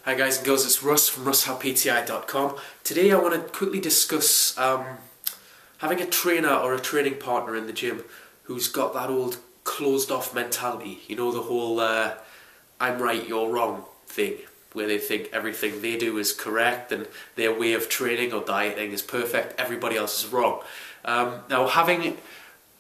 Hi guys and girls, it's Russ from russhowpti.com. Today I want to quickly discuss having a trainer or a training partner in the gym who's got that old closed off mentality. You know, the whole I'm right, you're wrong thing, where they think everything they do is correct and their way of training or dieting is perfect, everybody else is wrong. Now having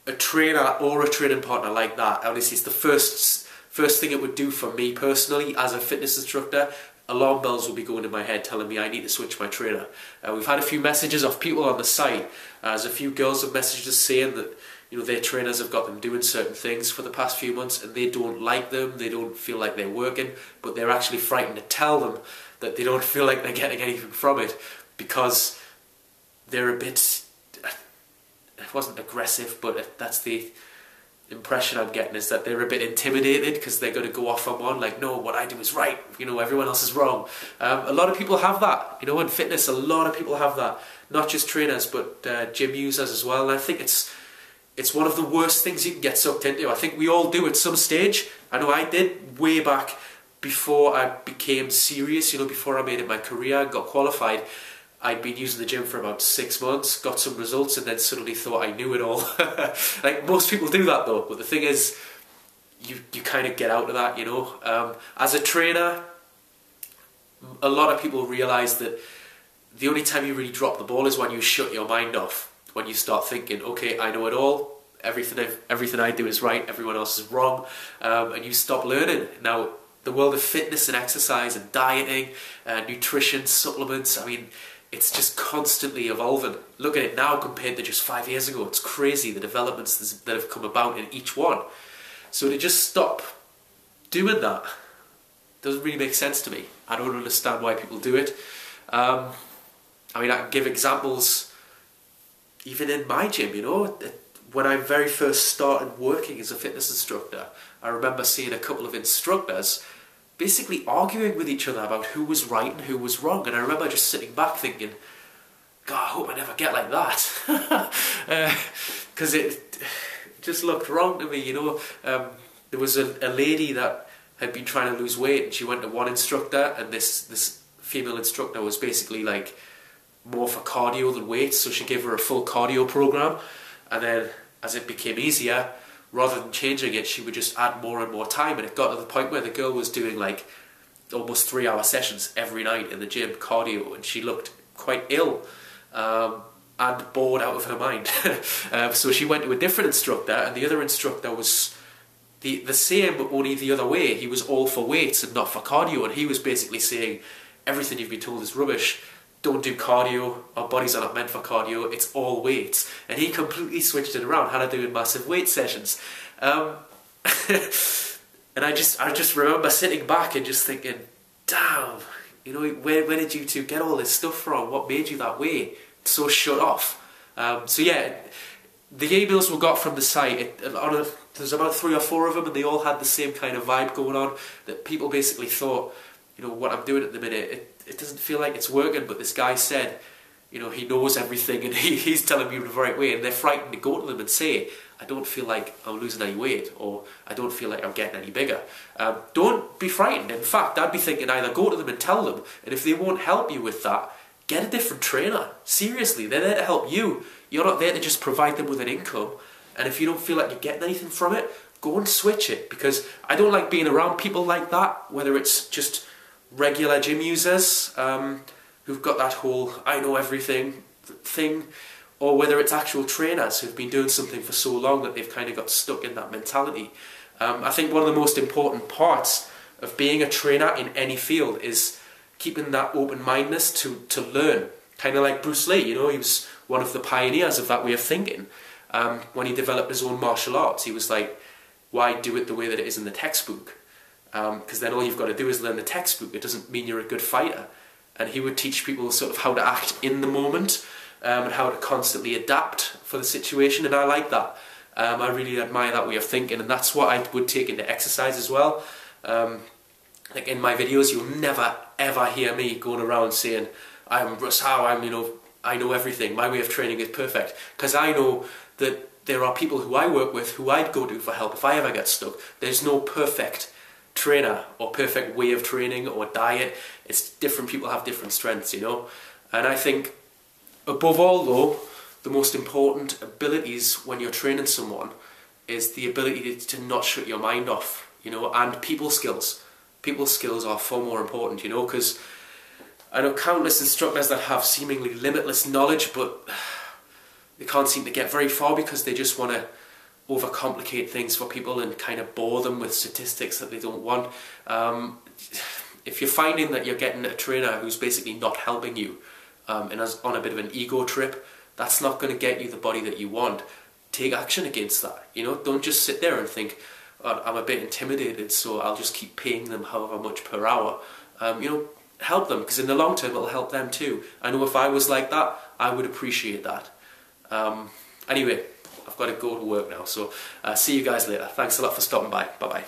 a trainer or a training partner like that, honestly, it's the first thing it would do for me personally as a fitness instructor. Alarm bells will be going in my head telling me I need to switch my trainer. We've had a few messages of people on the site. There's a few girls have messaged us saying that their trainers have got them doing certain things for the past few months and they don't like them, they don't feel like they're working, but they're actually frightened to tell them that they don't feel like they're getting anything from it because they're a bit, it wasn't aggressive, but that's the impression I'm getting, is that they're a bit intimidated because they're going to go off on one, like, no, what I do is right, everyone else is wrong. A lot of people have that, in fitness, a lot of people have that, not just trainers, but gym users as well, and I think it's one of the worst things you can get sucked into. I think we all do at some stage. I know I did way back before I became serious, before I made it my career, got qualified. I'd been using the gym for about 6 months, got some results, and then suddenly thought I knew it all. Like, most people do that though, but the thing is, you kind of get out of that, As a trainer, a lot of people realise that the only time you really drop the ball is when you shut your mind off, when you start thinking, okay, I know it all, everything I do is right, everyone else is wrong, and you stop learning. Now, the world of fitness and exercise and dieting, nutrition, supplements, it's just constantly evolving. Look at it now compared to just 5 years ago. It's crazy, the developments that have come about in each one. So to just stop doing that doesn't really make sense to me. I don't understand why people do it. I can give examples even in my gym, When I very first started working as a fitness instructor, I remember seeing a couple of instructors basically arguing with each other about who was right and who was wrong, and I remember just sitting back thinking, God, I hope I never get like that, because it just looked wrong to me, There was a lady that had been trying to lose weight, and she went to one instructor, and this female instructor was basically like more for cardio than weights, so she gave her a full cardio program, and then as it became easier, rather than changing it, she would just add more and more time, and it got to the point where the girl was doing like almost 3-hour sessions every night in the gym, cardio, and she looked quite ill and bored out of her mind. So she went to a different instructor, and the other instructor was the same, but only the other way. He was all for weights and not for cardio, and he was basically saying, everything you've been told is rubbish. Don't do cardio, our bodies are not meant for cardio, it's all weights. And he completely switched it around, had her doing massive weight sessions. And I just remember sitting back and just thinking, damn, where did you two get all this stuff from? What made you that way? So shut off. So yeah, the emails we got from the site, there's about 3 or 4 of them, and they all had the same kind of vibe going on, that people basically thought, what I'm doing at the minute, it doesn't feel like it's working, but this guy said, he knows everything and he's telling me the right way, and they're frightened to go to them and say, I don't feel like I'm losing any weight, or I don't feel like I'm getting any bigger. Don't be frightened. In fact, I'd be thinking either go to them and tell them, and if they won't help you with that, get a different trainer. Seriously, they're there to help you. You're not there to just provide them with an income, and if you don't feel like you're getting anything from it, go and switch it, because I don't like being around people like that, whether it's just regular gym users who've got that whole I know everything thing, or whether it's actual trainers who've been doing something for so long that they've kind of got stuck in that mentality. I think one of the most important parts of being a trainer in any field is keeping that open-mindedness to learn. Kind of like Bruce Lee, he was one of the pioneers of that way of thinking. When he developed his own martial arts, he was like, why do it the way that it is in the textbook? Because then all you've got to do is learn the textbook. It doesn't mean you're a good fighter. And he would teach people sort of how to act in the moment, and how to constantly adapt for the situation, and I like that. I really admire that way of thinking, and that's what I would take into exercise as well. Like in my videos, you'll never ever hear me going around saying, I'm Russ Howe, I know everything, my way of training is perfect, because I know that there are people who I work with who I'd go to for help if I ever get stuck. There's no perfect trainer or perfect way of training or diet. It's different people have different strengths, you know. And I think above all though, the most important abilities when you're training someone is the ability to not shut your mind off, you know, and people skills. People skills are far more important, you know, because I know countless instructors that have seemingly limitless knowledge, but they can't seem to get very far because they just want to overcomplicate things for people and kind of bore them with statistics that they don't want. If you're finding that you're getting a trainer who's basically not helping you and is on a bit of an ego trip, that's not going to get you the body that you want. Take action against that, you know. Don't just sit there and think, oh, I'm a bit intimidated, so I'll just keep paying them however much per hour. You know, help them, because in the long term it'll help them too. I know if I was like that, I would appreciate that. Anyway, I've got to go to work now, so see you guys later. Thanks a lot for stopping by. Bye bye.